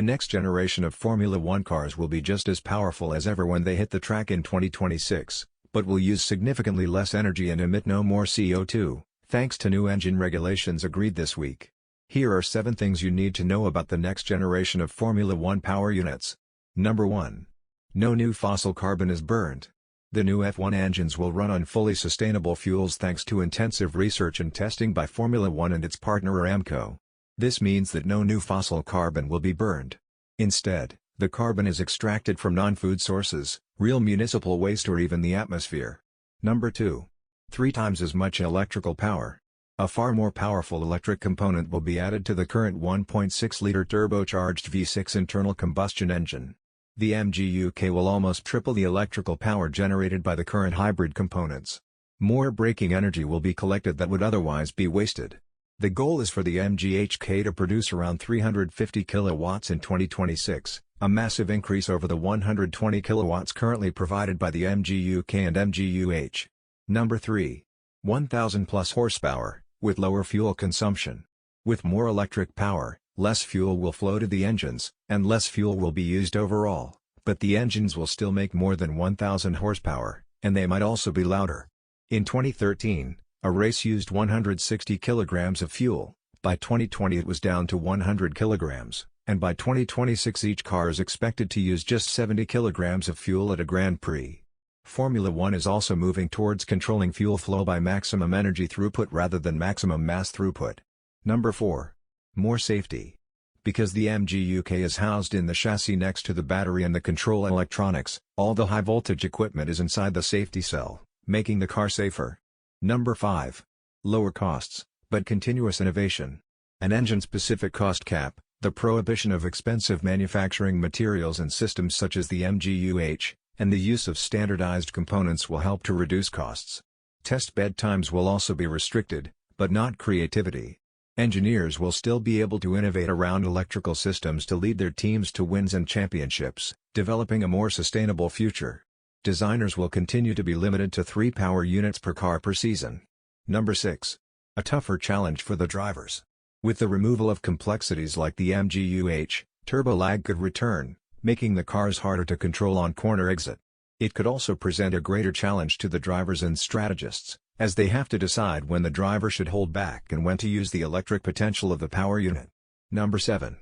The next generation of Formula One cars will be just as powerful as ever when they hit the track in 2026, but will use significantly less energy and emit no more CO2, thanks to new engine regulations agreed this week. Here are 7 things you need to know about the next generation of Formula One power units. Number 1. No new fossil carbon is burned. The new F1 engines will run on fully sustainable fuels thanks to intensive research and testing by Formula One and its partner Aramco. This means that no new fossil carbon will be burned. Instead, the carbon is extracted from non-food sources, real municipal waste or even the atmosphere. Number 2. 3 times as much electrical power. A far more powerful electric component will be added to the current 1.6-liter turbocharged V6 internal combustion engine. The MGU-K will almost triple the electrical power generated by the current hybrid components. More braking energy will be collected that would otherwise be wasted. The goal is for the MGH-K to produce around 350 kilowatts in 2026, a massive increase over the 120 kilowatts currently provided by the MGU-K and MGU-H. Number 3. 1,000 plus horsepower, with lower fuel consumption. With more electric power, less fuel will flow to the engines, and less fuel will be used overall, but the engines will still make more than 1,000 horsepower, and they might also be louder. In 2013, a race used 160 kilograms of fuel, by 2020 it was down to 100 kilograms, and by 2026 each car is expected to use just 70 kilograms of fuel at a Grand Prix. Formula One is also moving towards controlling fuel flow by maximum energy throughput rather than maximum mass throughput. Number 4. More safety. Because the MGU-K is housed in the chassis next to the battery and the control electronics, all the high-voltage equipment is inside the safety cell, making the car safer. Number 5. Lower costs, but continuous innovation. An engine-specific cost cap, the prohibition of expensive manufacturing materials and systems such as the MGU-H, and the use of standardized components will help to reduce costs. Test bed times will also be restricted, but not creativity. Engineers will still be able to innovate around electrical systems to lead their teams to wins and championships, developing a more sustainable future. Designers will continue to be limited to 3 power units per car per season. Number 6. A tougher challenge for the drivers. With the removal of complexities like the MGU-H, turbo lag could return, making the cars harder to control on corner exit. It could also present a greater challenge to the drivers and strategists, as they have to decide when the driver should hold back and when to use the electric potential of the power unit. Number 7.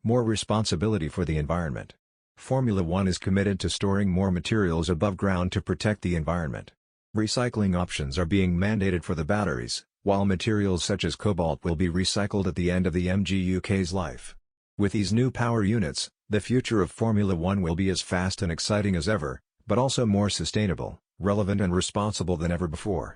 More responsibility for the environment. Formula One is committed to storing more materials above ground to protect the environment. Recycling options are being mandated for the batteries, while materials such as cobalt will be recycled at the end of the MGU-K's life. With these new power units, the future of Formula One will be as fast and exciting as ever, but also more sustainable, relevant and responsible than ever before.